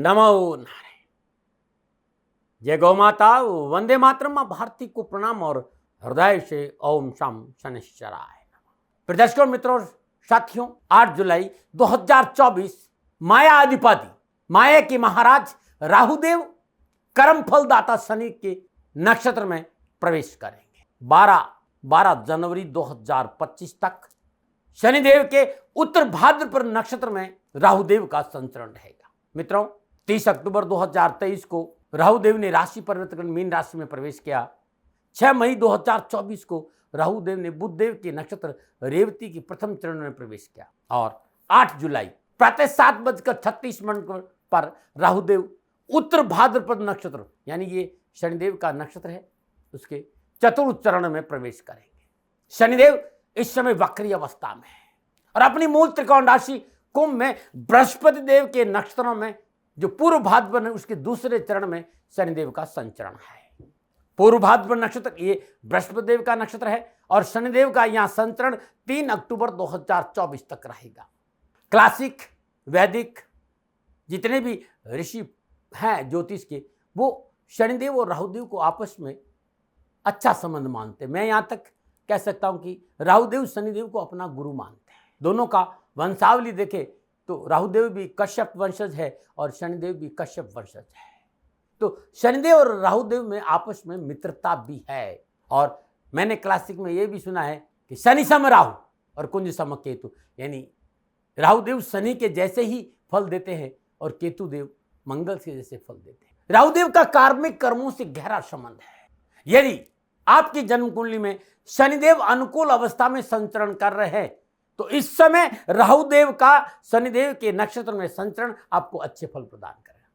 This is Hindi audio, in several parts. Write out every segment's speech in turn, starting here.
नमो नारायण। जय गौ माता, वंदे मातरम। मां भारती को प्रणाम और हृदय से ओम शम शनिश्चराय नमः। प्रिय दर्शकों, मित्रों, साथियों, 8 जुलाई 2024 माया अधिपति, माया के महाराज राहुदेव कर्म फलदाता शनि के नक्षत्र में प्रवेश करेंगे। 12 जनवरी 2025 तक शनिदेव के उत्तर भाद्रपद नक्षत्र में राहुदेव का संचरण रहेगा। मित्रों, 30 अक्टूबर 2023 को राहुदेव ने राशि परिवर्तन कर मीन राशि में प्रवेश किया। 6 मई 2024 को राहुदेव ने बुधदेव के नक्षत्र रेवती के प्रथम चरण में प्रवेश किया और 8 जुलाई प्रातः 7:36 पर राहुदेव उत्तर भाद्रपद नक्षत्र यानी ये शनिदेव का नक्षत्र है, उसके चतुर्थ चरण में प्रवेश करेंगे। शनिदेव इस समय वक्री अवस्था में है और अपनी मूल त्रिकोण राशि कुंभ में बृहस्पति देव के नक्षत्रों में जो पूर्व भाद्रपद है उसके दूसरे चरण में शनिदेव का संचरण है। पूर्व भाद्रपद नक्षत्र ये बृहस्पति देव का नक्षत्र है और शनिदेव का यहां संचरण 3 अक्टूबर 2024 तक रहेगा। क्लासिक वैदिक जितने भी ऋषि हैं ज्योतिष के, वो शनिदेव और राहुदेव को आपस में अच्छा संबंध मानते हैं। मैं यहां तक कह सकता हूं कि राहुदेव शनिदेव को अपना गुरु मानते हैं। दोनों का वंशावली देखें तो राहुदेव भी कश्यप वंशज है और शनिदेव भी कश्यप वंशज है। तो शनिदेव और राहुदेव में आपस में मित्रता भी है। और मैंने क्लासिक में यह भी सुना है कि शनि सम राहु और कुंज सम केतु, यानी राहुदेव शनि के जैसे ही फल देते हैं और केतु देव मंगल के जैसे फल देते हैं। राहुदेव का कार्मिक कर्मों से गहरा संबंध है। यदि आपकी जन्म कुंडली में शनिदेव अनुकूल अवस्था में संचरण कर रहे हैं तो इस समय राहुदेव का शनिदेव के नक्षत्र में संचरण आपको अच्छे फल प्रदान करेगा।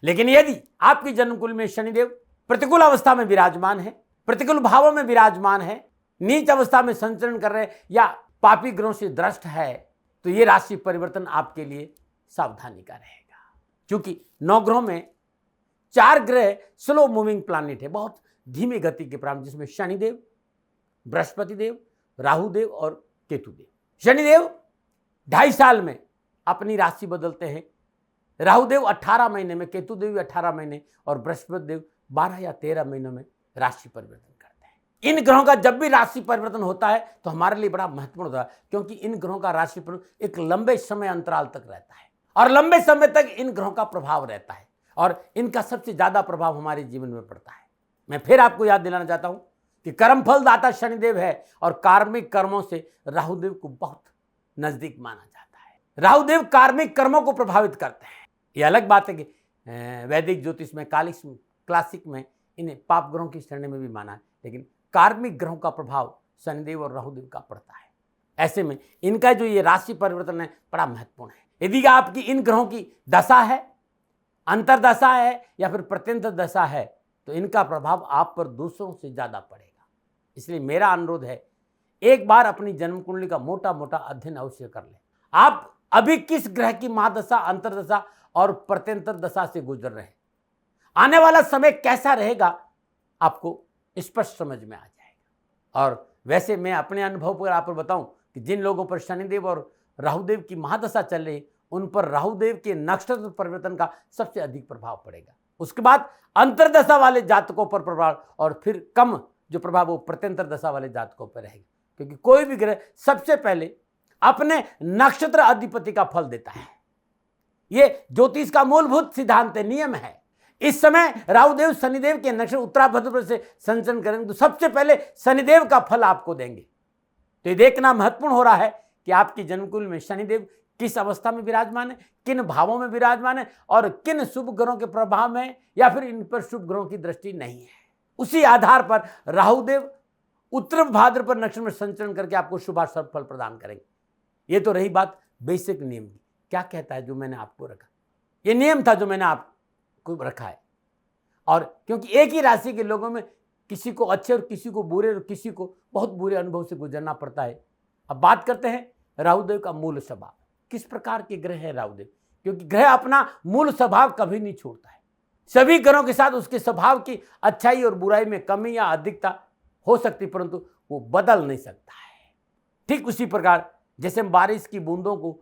लेकिन यदि आपकी जन्म कुंडली में शनिदेव प्रतिकूल अवस्था में विराजमान है, प्रतिकूल भावों में विराजमान है, नीच अवस्था में संचरण कर रहे हैं या पापी ग्रहों से द्रष्ट है, तो ये राशि परिवर्तन आपके लिए सावधानी का रहेगा। क्योंकि 9 ग्रहों में 4 ग्रह स्लो मूविंग प्लैनेट है, बहुत धीमी गति के प्रारंभ, जिसमें शनिदेव, बृहस्पति देव, राहुदेव और केतु देव। शनिदेव 2.5 साल में अपनी राशि बदलते हैं, राहुदेव 18 महीने में, केतु देव 18 महीने और बृहस्पति देव 12 या 13 महीनों में राशि परिवर्तन करते हैं। इन ग्रहों का जब भी राशि परिवर्तन होता है तो हमारे लिए बड़ा महत्वपूर्ण होता है, क्योंकि इन ग्रहों का राशि परिवर्तन एक लंबे समय अंतराल तक रहता है और लंबे समय तक इन ग्रहों का प्रभाव रहता है और इनका सबसे ज्यादा प्रभाव हमारे जीवन में पड़ता है। मैं फिर आपको याद दिलाना चाहता हूं कि कर्म फल दाता शनिदेव है और कार्मिक कर्मों से राहुदेव को बहुत नजदीक माना जाता है। राहुदेव कार्मिक कर्मों को प्रभावित करते हैं। यह अलग बात है कि वैदिक ज्योतिष में, क्लासिक में इन्हें पाप ग्रहों की श्रेणी में भी माना है, लेकिन कार्मिक ग्रहों का प्रभाव शनिदेव और राहुदेव का पड़ता है। ऐसे में इनका जो ये राशि परिवर्तन है बड़ा महत्वपूर्ण है। यदि आपकी इन ग्रहों की दशा है, अंतरदशा है या फिर प्रत्यंतर दशा है तो इनका प्रभाव आप पर दूसरों से ज्यादा पड़ेगा। इसलिए मेरा अनुरोध है, एक बार अपनी जन्म कुंडली का मोटा मोटा अध्ययन अवश्य कर लें। आप अभी किस ग्रह की महादशा, अंतरदशा और प्रत्यंतर दशा से गुजर रहे हैं, आने वाला समय कैसा रहेगा, आपको स्पष्ट समझ में आ जाएगा। और वैसे मैं अपने अनुभव पर आप बताऊं कि जिन लोगों पर शनिदेव और राहुदेव की महादशा चल रही, उन पर राहुदेव के नक्षत्र परिवर्तन का सबसे अधिक प्रभाव पड़ेगा। उसके बाद अंतरदशा वाले जातकों पर प्रभाव और फिर कम जो प्रभाव वो प्रत्यंतर दशा वाले जातकों पर रहेगा। क्योंकि कोई भी ग्रह सबसे पहले अपने नक्षत्र अधिपति का फल देता है। ये ज्योतिष का मूलभूत सिद्धांत है, नियम है। इस समय राहुदेव शनिदेव के नक्षत्र उत्तराभाद्रपद से संचरण करेंगे तो सबसे पहले शनिदेव का फल आपको देंगे। तो ये देखना महत्वपूर्ण हो रहा है कि आपकी जन्मकुंडली में शनिदेव किस अवस्था में विराजमान है, किन भावों में विराजमान है और किन शुभ ग्रहों के प्रभाव में या फिर इन पर शुभ ग्रहों की दृष्टि नहीं है। उसी आधार पर राहुदेव उत्तर भाद्रपद नक्षत्र में संचरण करके आपको शुभाशुभ फल प्रदान करेंगे। ये तो रही बात बेसिक नियम की। क्या कहता है जो मैंने आपको रखा, ये नियम था जो मैंने आपको रखा है। और क्योंकि एक ही राशि के लोगों में किसी को अच्छे और किसी को बुरे और किसी को बहुत बुरे अनुभव से गुजरना पड़ता है। अब बात करते हैं राहुदेव का मूल स्वभाव। किस प्रकार के ग्रह है राहुदेव, क्योंकि ग्रह अपना मूल स्वभाव कभी नहीं छोड़ता है। सभी ग्रहों के साथ उसके स्वभाव की अच्छाई और बुराई में कमी या अधिकता हो सकती, परंतु वो बदल नहीं सकता है। ठीक उसी प्रकार जैसे हम बारिश की बूंदों को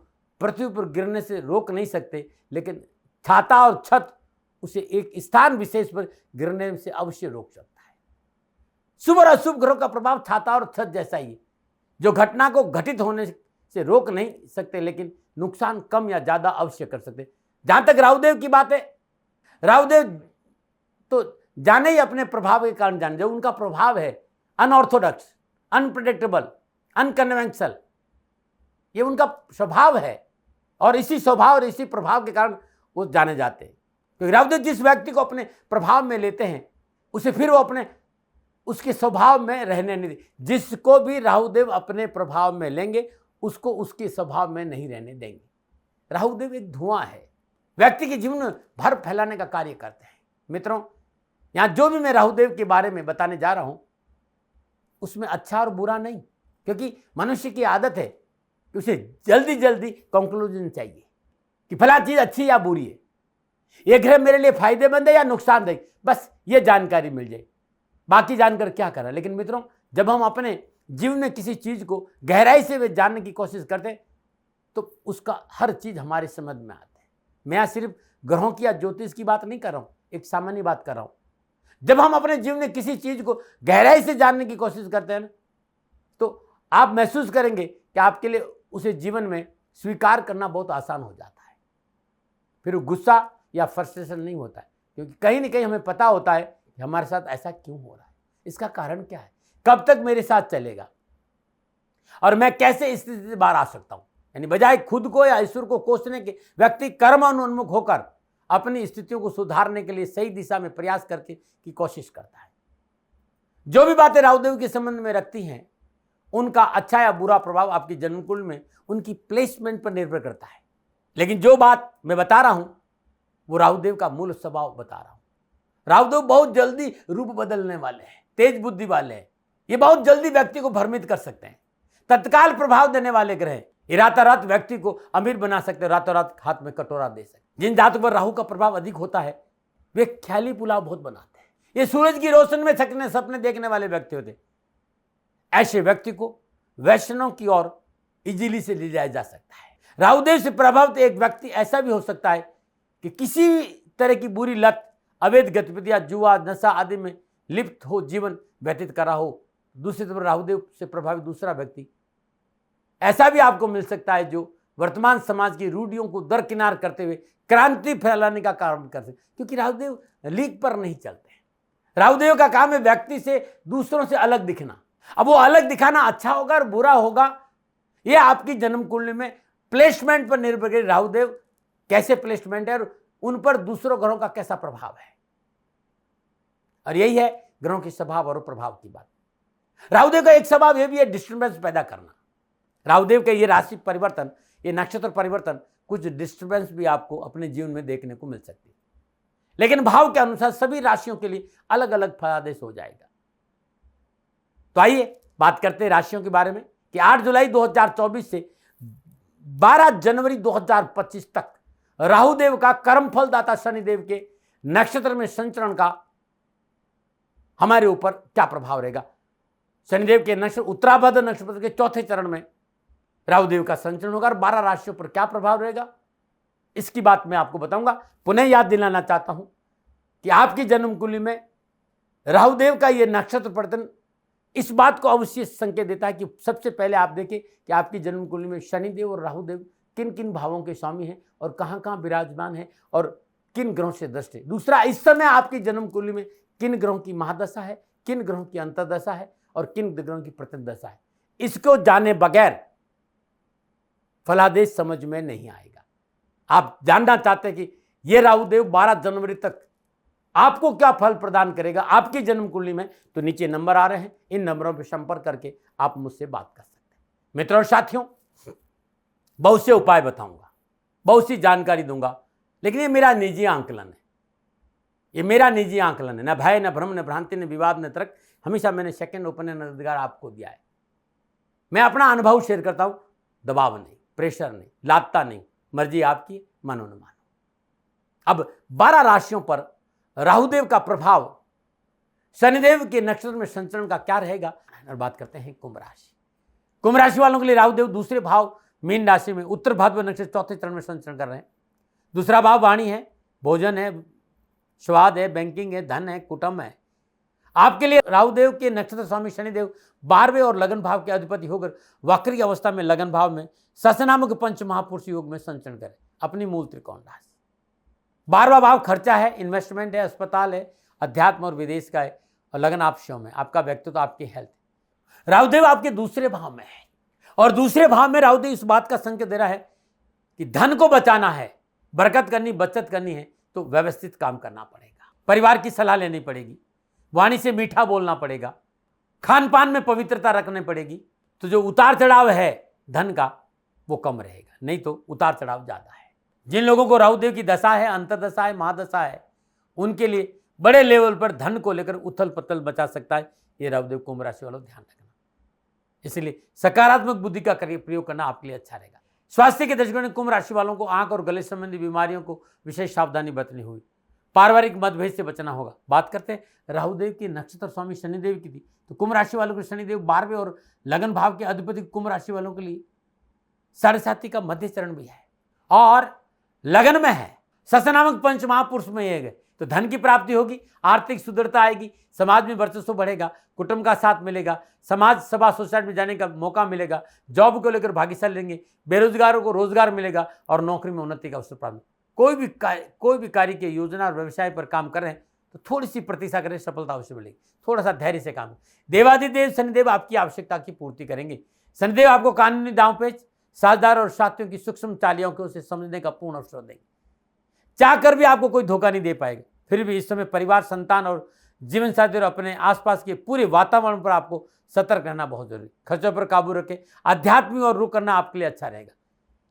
पृथ्वी पर गिरने से रोक नहीं सकते, लेकिन छाता और छत उसे एक स्थान विशेष पर गिरने से अवश्य रोक सकता है। शुभ और अशुभ ग्रहों का प्रभाव छाता और छत जैसा ही है, जो घटना को घटित होने से रोक नहीं सकते लेकिन नुकसान कम या ज्यादा अवश्य कर सकते। जहां तक राहुदेव की बात है, राहुदेव तो जाने ही अपने प्रभाव के कारण जाने, जो उनका प्रभाव है अनऑर्थोडॉक्स, अनप्रेडिक्टेबल, अनकन्वेंशनल, ये उनका स्वभाव है और इसी स्वभाव और इसी प्रभाव के कारण वो जाने जाते हैं। क्योंकि राहुदेव जिस व्यक्ति को अपने प्रभाव में लेते हैं उसे फिर वो अपने उसके स्वभाव में रहने नहीं देंगे। जिसको भी राहुदेव अपने प्रभाव में लेंगे उसको उसके स्वभाव में नहीं रहने देंगे। राहुदेव एक धुआं है, व्यक्ति के जीवन में भर फैलाने का कार्य करते हैं। मित्रों, यहां जो भी मैं राहुदेव के बारे में बताने जा रहा हूं उसमें अच्छा और बुरा नहीं, क्योंकि मनुष्य की आदत है कि उसे जल्दी जल्दी कंक्लूजन चाहिए कि फला चीज अच्छी या बुरी है, ये ग्रह मेरे लिए फायदेमंद है या नुकसानदायक, बस ये जानकारी मिल जाए, बाकी जानकर क्या करा। लेकिन मित्रों, जब हम अपने जीवन में किसी चीज को गहराई से जानने की कोशिश करते हैं तो उसका हर चीज हमारे समझ में आता है। मैं यहाँ सिर्फ ग्रहों की या ज्योतिष की बात नहीं कर रहा हूं, एक सामान्य बात कर रहा हूं। जब हम अपने जीवन में किसी चीज को गहराई से जानने की कोशिश करते हैं ना, तो आप महसूस करेंगे कि आपके लिए उसे जीवन में स्वीकार करना बहुत आसान हो जाता है। फिर गुस्सा या फ्रस्ट्रेशन नहीं होता है, क्योंकि कहीं ना कहीं हमें पता होता है कि हमारे साथ ऐसा क्यों हो रहा है, इसका कारण क्या है, कब तक मेरे साथ चलेगा और मैं कैसे इस स्थिति से बाहर आ सकता हूं। यानी बजाय खुद को या ईश्वर को कोसने के, व्यक्ति कर्मानुन्मुख होकर अपनी स्थितियों को सुधारने के लिए सही दिशा में प्रयास करके की कोशिश करता है। जो भी बातें राहुदेव के संबंध में रखती हैं उनका अच्छा या बुरा प्रभाव आपकी जन्मकुंड में उनकी प्लेसमेंट पर निर्भर करता है। लेकिन जो बात मैं बता रहा हूं वो राहुदेव का मूल स्वभाव बता रहा हूं। राहुदेव बहुत जल्दी रूप बदलने वाले हैं, तेज बुद्धि वाले हैं, ये बहुत जल्दी व्यक्ति को भ्रमित कर सकते हैं, तत्काल प्रभाव देने वाले ग्रह हैं। ये रातों रात व्यक्ति को अमीर बना सकते हैं, रातों रात हाथ में कटोरा दे सकते हैं। जिन जातकों पर राहु का प्रभाव अधिक होता है वे ख्याली पुलाव बहुत बनाते हैं, ये सूरज की रोशनी में छकने सपने देखने वाले व्यक्ति होते हैं। ऐसे व्यक्ति को वैष्णव की ओर इजीली से ले जाया जा सकता है। राहुदेव से प्रभावित एक व्यक्ति ऐसा भी हो सकता है कि किसी तरह की बुरी लत, अवैध गतिविधियां, जुआ, नशा आदि में लिप्त हो जीवन व्यतीत कर रहा हो। दूसरी तरफ राहुदेव से प्रभावित दूसरा व्यक्ति ऐसा भी आपको मिल सकता है जो वर्तमान समाज की रूढ़ियों को दरकिनार करते हुए क्रांति फैलाने का काम कर सकते, क्योंकि राहुदेव लीक पर नहीं चलते। राहुदेव का काम है व्यक्ति से दूसरों से अलग दिखना। अब वो अलग दिखाना अच्छा होगा और बुरा होगा, ये आपकी जन्म कुंडली में प्लेसमेंट पर निर्भर करे। राहुदेव कैसे प्लेसमेंट है और उन पर दूसरों ग्रहों का कैसा प्रभाव है, और यही है ग्रहों के स्वभाव और प्रभाव की बात। राहुदेव का एक स्वभाव यह भी है डिस्टर्बेंस पैदा करना। राहुदेव के ये राशि परिवर्तन, ये नक्षत्र परिवर्तन, कुछ डिस्टर्बेंस भी आपको अपने जीवन में देखने को मिल सकती है, लेकिन भाव के अनुसार सभी राशियों के लिए अलग अलग फलादेश हो जाएगा। तो आइए बात करते हैं राशियों के बारे में कि 8 जुलाई 2024 से 12 जनवरी 2025 तक राहुदेव का कर्म फलदाता शनिदेव के नक्षत्र में संचरण का हमारे ऊपर क्या प्रभाव रहेगा। शनिदेव के नक्षत्र उत्तराभाद्र नक्षत्र के चौथे चरण में राहुदेव का संचरण होगा और 12 राशियों पर क्या प्रभाव रहेगा इसकी बात मैं आपको बताऊंगा। पुनः याद दिलाना चाहता हूं कि आपकी जन्म कुंडली में राहुदेव का यह नक्षत्र परिवर्तन इस बात को अवश्य संकेत देता है कि सबसे पहले आप देखें कि आपकी जन्म कुंडली में शनिदेव और राहुदेव किन किन भावों के स्वामी हैं और कहां कहां विराजमान है और किन ग्रहों से दृष्टि। दूसरा, इस समय आपकी जन्म कुंडली में किन ग्रहों की महादशा है, किन ग्रहों की अंतर्दशा है और किन ग्रहों की प्रतिदशा है, इसको जाने बगैर फलादेश समझ में नहीं आएगा। आप जानना चाहते हैं कि यह राहुदेव 12 जनवरी तक आपको क्या फल प्रदान करेगा आपकी जन्म कुंडली में, तो नीचे नंबर आ रहे हैं, इन नंबरों पर संपर्क करके आप मुझसे बात कर सकते हैं। मित्रों और साथियों, बहुत से उपाय बताऊंगा, बहुत सी जानकारी दूंगा, लेकिन ये मेरा निजी आंकलन है, ये मेरा निजी आंकलन है। न भय, न भ्रम, न भ्रांति, न विवाद, न तर्क, हमेशा मैंने सेकंड ओपिनियन अधिकार आपको दिया है। मैं अपना अनुभव शेयर करता हूं, दबाव नहीं, प्रेशर नहीं, लादता नहीं, मर्जी आपकी, मानो न मानो। अब 12 राशियों पर राहुदेव का प्रभाव शनिदेव के नक्षत्र में संचरण का क्या रहेगा, और बात करते हैं कुंभ राशि। कुंभ राशि वालों के लिए राहुदेव दूसरे भाव मीन राशि में उत्तर भाद्र नक्षत्र चौथे चरण में संचरण कर रहे हैं। दूसरा भाव वाणी है, भोजन है, स्वाद है, बैंकिंग है, धन है, कुटुंब है। आपके लिए राहुदेव के नक्षत्र स्वामी शनिदेव 12वें और लगन भाव के अधिपति होकर वक्री अवस्था में लगन भाव में ससनामक पंच महापुरुष योग में संचरण करें अपनी मूल त्रिकोण राशि। 12वां भाव खर्चा है, इन्वेस्टमेंट है, अस्पताल है, अध्यात्म और विदेश का है, और लगन आप शिव में, आपका व्यक्तित्व, आपकी हेल्थ। राहुदेव आपके दूसरे भाव में है और दूसरे भाव में राहुदेव इस बात का संकेत दे रहा है कि धन को बचाना है, बरकत करनी, बचत करनी है तो व्यवस्थित काम करना पड़ेगा, परिवार की सलाह लेनी पड़ेगी, वाणी से मीठा बोलना पड़ेगा, खान पान में पवित्रता रखनी पड़ेगी। तो जो उतार चढ़ाव है धन का वो कम रहेगा, नहीं तो उतार चढ़ाव ज्यादा है। जिन लोगों को राहुदेव की दशा है, अंतरदशा है, महादशा है, उनके लिए बड़े लेवल पर धन को लेकर उथल पथल बचा सकता है ये राहुदेव। कुंभ राशि वालों ध्यान रखना, इसलिए सकारात्मक बुद्धि का प्रयोग करना आपके लिए अच्छा रहेगा। स्वास्थ्य के दृष्टिकोण कुंभ राशि वालों को आंख और गले संबंधी बीमारियों को विशेष सावधानी बरतनी हुई, पारिवारिक मतभेद से बचना होगा। बात करते हैं राहुदेव की नक्षत्र स्वामी शनिदेव की थी, तो कुंभ राशि वालों को शनिदेव 12वें और लगन भाव के अधिपति कुंभ राशि वालों के लिए 7.5 का मध्य चरण भी है और लगन में है, ससनामक पंच महापुरुष में ये गए, तो धन की प्राप्ति होगी, आर्थिक सुदृढ़ता आएगी, समाज में वर्चस्व बढ़ेगा, कुटुंब का साथ मिलेगा, समाज सभा सोसाइटी में जाने का मौका मिलेगा, जॉब को लेकर भाग्यशाली लेंगे, बेरोजगारों को रोजगार मिलेगा और नौकरी में उन्नति का अवसर प्राप्त। कोई भी कार्य की योजना और व्यवसाय पर काम कर रहे हैं तो थोड़ी सी प्रतीक्षा करें, सफलता अवश्य मिलेगी। थोड़ा सा धैर्य से काम। देवादिदेव शनिदेव आपकी आवश्यकता की पूर्ति करेंगे। शनिदेव आपको कानूनी दांव पेच, साझेदार और साथियों की सूक्ष्म चालियों को उसे समझने का पूर्ण अवसर देंगे। चाह कर भी आपको कोई धोखा नहीं दे पाएगा। फिर भी इस समय परिवार, संतान और जीवन साथी और अपने आसपास के पूरे वातावरण पर आपको सतर्क रहना बहुत जरूरी। खर्चों पर काबू रखें, आध्यात्मिक और रुख करना आपके लिए अच्छा रहेगा।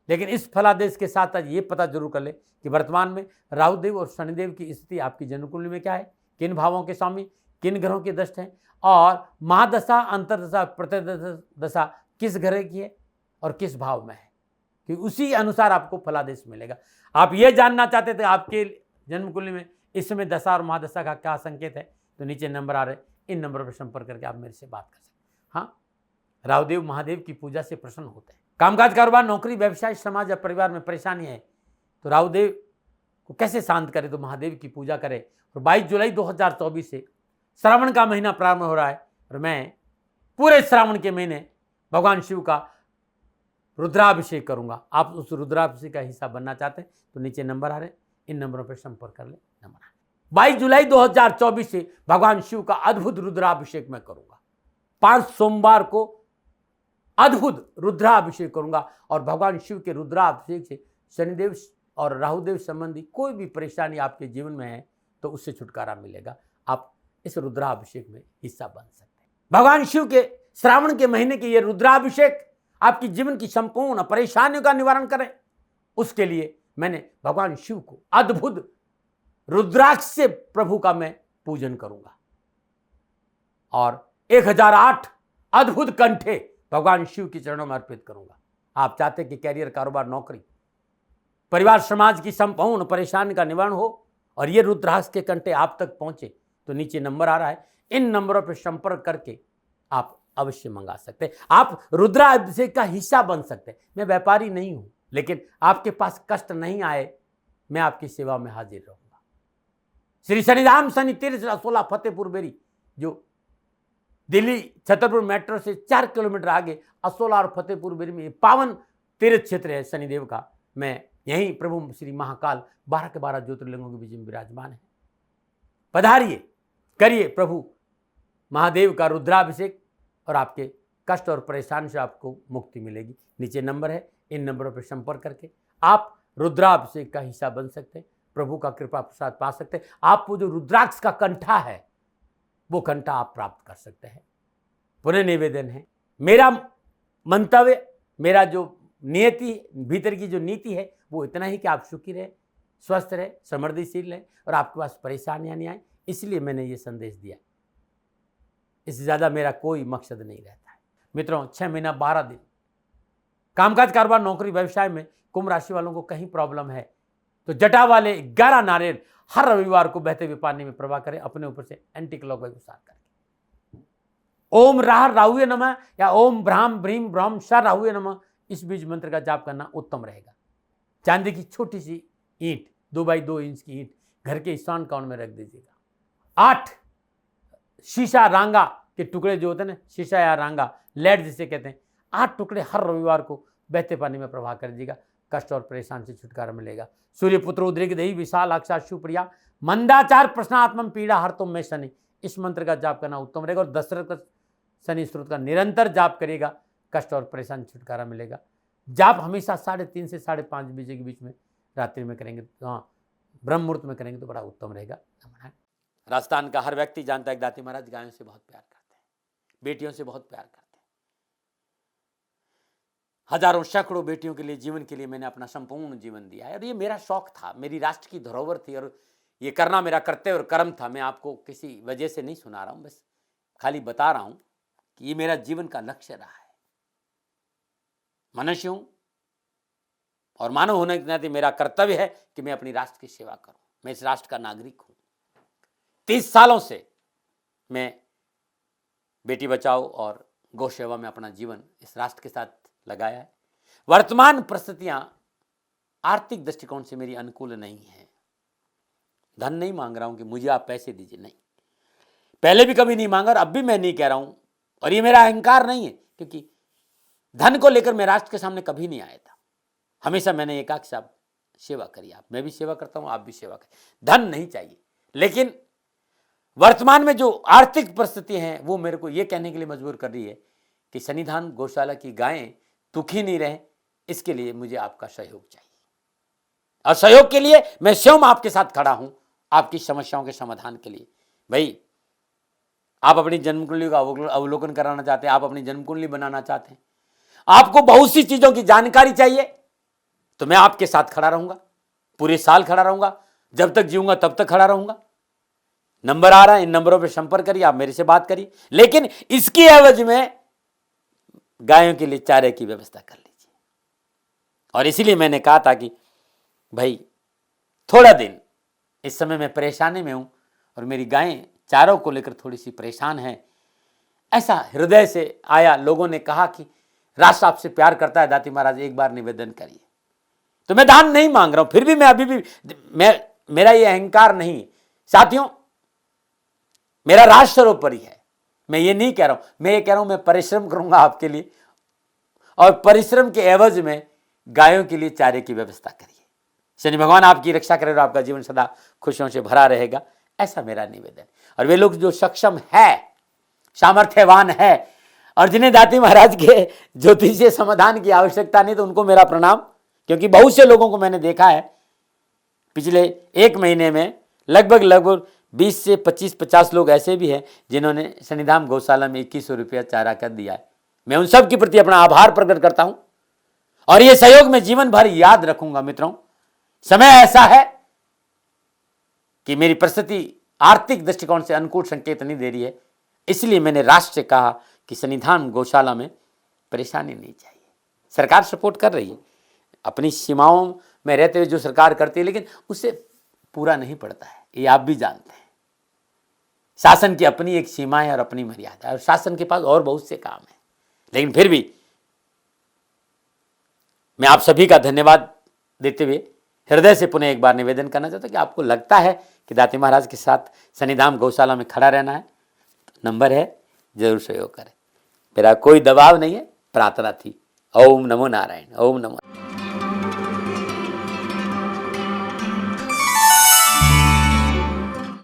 लेकिन इस फलादेश के साथ आज ये पता जरूर कर ले कि वर्तमान में राहुदेव और शनिदेव की स्थिति आपकी जन्मकुंडली में क्या है, किन भावों के स्वामी, किन ग्रहों के दृष्ट हैं और महादशा, अंतरदशा, प्रतिदशा किस ग्रह की है और किस भाव में है, कि उसी अनुसार आपको फलादेश मिलेगा। आप ये जानना चाहते थे आपके जन्मकुंडली में इस समय दशा और महादशा का क्या संकेत है, तो नीचे नंबर आ रहे, इन नंबरों पर संपर्क करके आप मेरे से बात कर सकते हैं। हाँ, राहुदेव महादेव की पूजा से प्रसन्न होते हैं। कामकाज, कारोबार, नौकरी, व्यवसाय, समाज या परिवार में परेशानी है तो राहुदेव को कैसे शांत करें, तो महादेव की पूजा करें। और 22 जुलाई 2024 से श्रावण का महीना प्रारंभ हो रहा है और मैं पूरे श्रावण के महीने भगवान शिव का रुद्राभिषेक करूंगा। आप उस रुद्राभिषेक का हिस्सा बनना चाहते हैं तो नीचे नंबर आ रहे, इन नंबरों पर संपर्क कर ले। नंबर 22 जुलाई 2024 से भगवान शिव का अद्भुत रुद्राभिषेक मैं करूंगा। 5 सोमवार को अद्भुत रुद्राभिषेक करूंगा और भगवान शिव के रुद्राभिषेक से शनिदेव और राहुदेव संबंधी कोई भी परेशानी आपके जीवन में है तो उससे छुटकारा मिलेगा। आप इस रुद्राभिषेक में हिस्सा बन सकते हैं। भगवान शिव के श्रावण के महीने के ये रुद्राभिषेक आपकी जीवन की संपूर्ण परेशानियों का निवारण करे। उसके लिए मैंने भगवान शिव को अद्भुत रुद्राक्ष से प्रभु का मैं पूजन करूंगा और 1008 अद्भुत कंठे भगवान शिव के चरणों में अर्पित करूंगा। आप चाहते कि कैरियर, कारोबार, नौकरी, परिवार, समाज की संपूर्ण परेशानी का निवारण हो और ये रुद्राक्ष के कंठे आप तक पहुंचे तो नीचे नंबर आ रहा है, इन नंबरों पर संपर्क करके आप अवश्य मंगा सकते हैं। आप रुद्राभिषेक का हिस्सा बन सकते हैं। मैं व्यापारी नहीं हूं, लेकिन आपके पास कष्ट नहीं आए, मैं आपकी सेवा में हाजिर रहूंगा। श्री शनिधाम शनि तीर्थ 16 फतेहपुर बेरी, जो दिल्ली छतरपुर मेट्रो से 4 किलोमीटर आगे असोला और फतेहपुर बेरी में पावन तीर्थ क्षेत्र है शनिदेव का। मैं यहीं प्रभु श्री महाकाल 12 के 12 ज्योतिर्लिंगों के बीच में विराजमान है। पधारिए, करिए प्रभु महादेव का रुद्राभिषेक और आपके कष्ट और परेशानी से आपको मुक्ति मिलेगी। नीचे नंबर है, इन नंबरों पर संपर्क करके आप रुद्राभिषेक का हिस्सा बन सकते हैं, प्रभु का कृपा प्रसाद पा सकते हैं। आपको जो रुद्राक्ष का कंठा है वो कंठा आप प्राप्त कर सकते हैं। पुनः निवेदन है, मेरा मंतव्य, मेरा जो नियति, भीतर की जो नीति है वो इतना ही कि आप सुखी रहे, स्वस्थ रहे, समृद्धिशील रहे और आपके पास परेशानियां नहीं आए। इसलिए मैंने ये संदेश दिया, इससे ज़्यादा मेरा कोई मकसद नहीं रहता है। मित्रों, 6 महीना 12 दिन कामकाज, कारोबार, नौकरी, व्यवसाय में कुंभ राशि वालों को कहीं प्रॉब्लम है तो जटा वाले 11 नारियल हर रविवार को बहते हुए पानी में प्रवाह करें, अपने ऊपर से एंटी क्लॉकवाइज प्रसार करके। ओम राह राहुए नमः या ओम ब्राह्म भ्रीम ब्रह्म स राहुए नमः, इस बीज मंत्र का जाप करना उत्तम रहेगा। चांदी की छोटी सी ईंट 2x2 इंच की ईंट घर के ईशान कोण में रख दीजिएगा। 8 शीशा रांगा के टुकड़े जो होते हैं ना, शीशा या रांगा, लेड जिसे कहते हैं, 8 टुकड़े हर रविवार को बहते पानी में प्रवाह कर दीजिएगा। कष्ट और परेशान से छुटकारा मिलेगा। सूर्यपुत्र उद्रेक देही विशाल अक्षा सुप्रिया मंदाचार प्रश्नात्मम पीड़ा हर तुम में शनि, इस मंत्र का जाप करना उत्तम रहेगा। और दशरथ का शनि स्त्रोत का निरंतर जाप करिएगा, कष्ट और परेशान छुटकारा मिलेगा। जाप हमेशा 3:30 से 5:30 बजे के बीच में रात्रि में करेंगे, हाँ ब्रह्म मुहूर्त में करेंगे तो बड़ा उत्तम रहेगा। राजस्थान का हर व्यक्ति जानता है कि दाती महाराज गायों से बहुत प्यार करते हैं, बेटियों से बहुत प्यार करते हैं। हजारों सैकड़ों बेटियों के लिए, जीवन के लिए मैंने अपना संपूर्ण जीवन दिया है और ये मेरा शौक था, मेरी राष्ट्र की धरोहर थी और ये करना मेरा कर्तव्य और कर्म था। मैं आपको किसी वजह से नहीं सुना रहा हूं, बस खाली बता रहा हूं कि ये मेरा जीवन का लक्ष्य रहा है। मनुष्य हूं और मानव होने के नाते मेरा कर्तव्य है कि मैं अपनी राष्ट्र की सेवा करूं। मैं इस राष्ट्र का नागरिक हूं। 30 सालों से मैं बेटी बचाओ और गौ सेवा में अपना जीवन इस राष्ट्र के साथ लगाया है। वर्तमान परिस्थितियां आर्थिक दृष्टिकोण से मेरी अनुकूल नहीं है। धन नहीं मांग रहा हूं कि मुझे आप पैसे दीजिए, नहीं, पहले भी कभी नहीं मांगा और अब भी मैं नहीं कह रहा हूं। और ये मेरा अहंकार नहीं है, क्योंकि धन को लेकर मैं राष्ट्र के सामने कभी नहीं आया था। हमेशा मैंने एक आख साहब सेवा करी, आप, मैं भी सेवा करता हूं, आप भी सेवा करें। धन नहीं चाहिए, लेकिन वर्तमान में जो आर्थिक परिस्थिति हैं वो मेरे को ये कहने के लिए मजबूर कर रही है कि सन्निधान गौशाला की गायें दुखी नहीं रहे, इसके लिए मुझे आपका सहयोग चाहिए। और सहयोग के लिए मैं स्वयं आपके साथ खड़ा हूं, आपकी समस्याओं के समाधान के लिए। भाई, आप अपनी जन्म कुंडली का अवलोकन कराना चाहते हैं, आप अपनी जन्म कुंडली बनाना चाहते हैं, आपको बहुत सी चीजों की जानकारी चाहिए, तो मैं आपके साथ खड़ा रहूंगा, पूरे साल खड़ा रहूंगा, जब तक जीऊंगा तब तक खड़ा रहूंगा। नंबर आ रहा है, इन नंबरों पर संपर्क करिए, आप मेरे से बात करिए, लेकिन इसकी एवज में गायों के लिए चारे की व्यवस्था कर लीजिए। और इसीलिए मैंने कहा था कि भाई थोड़ा दिन इस समय मैं परेशानी में हूं और मेरी गायें चारों को लेकर थोड़ी सी परेशान हैं। ऐसा हृदय से आया, लोगों ने कहा कि राष्ट्र आपसे प्यार करता है दाती महाराज, एक बार निवेदन करिए। तो मैं दान नहीं मांग रहा हूं, फिर भी मैं अभी भी मेरा ये अहंकार नहीं साथियों, मेरा राष्ट्र सर्वोपरि है। मैं ये नहीं कह रहा हूं, मैं ये कह रहा हूं मैं परिश्रम करूंगा आपके लिए, और परिश्रम के एवज में गायों के लिए चारे की व्यवस्था करिए। शनि भगवान आपकी रक्षा करे और आपका जीवन सदा खुशियों से भरा रहेगा, ऐसा मेरा निवेदन। और वे लोग जो सक्षम है, सामर्थ्यवान है और जिन्हें दाती महाराज के ज्योतिषीय समाधान की आवश्यकता नहीं, तो उनको मेरा प्रणाम, क्योंकि बहुत से लोगों को मैंने देखा है पिछले 1 महीने में लगभग 20 से 25-50 लोग ऐसे भी हैं जिन्होंने सन्निधान गौशाला में 2100 रुपया चारा कर दिया है। मैं उन सब के प्रति अपना आभार प्रकट करता हूं और ये सहयोग मैं जीवन भर याद रखूंगा। मित्रों, समय ऐसा है कि मेरी परिस्थिति आर्थिक दृष्टिकोण से अनुकूल संकेत नहीं दे रही है, इसलिए मैंने राष्ट्र से कहा कि सन्निधान गौशाला में परेशानी नहीं चाहिए। सरकार सपोर्ट कर रही है, अपनी सीमाओं में रहते हुए जो सरकार करती है, लेकिन उससे पूरा नहीं पड़ता है, ये आप भी जानते हैं। शासन की अपनी एक सीमा है और अपनी मर्यादा है, और शासन के पास और बहुत से काम है। लेकिन फिर भी मैं आप सभी का धन्यवाद देते हुए हृदय से पुनः एक बार निवेदन करना चाहता हूं कि आपको लगता है कि दाती महाराज के साथ सन्निधान गौशाला में खड़ा रहना है, तो नंबर है, जरूर सहयोग करें। मेरा कोई दबाव नहीं है, प्रार्थना थी। ओम नमो नारायण, ओम नमो।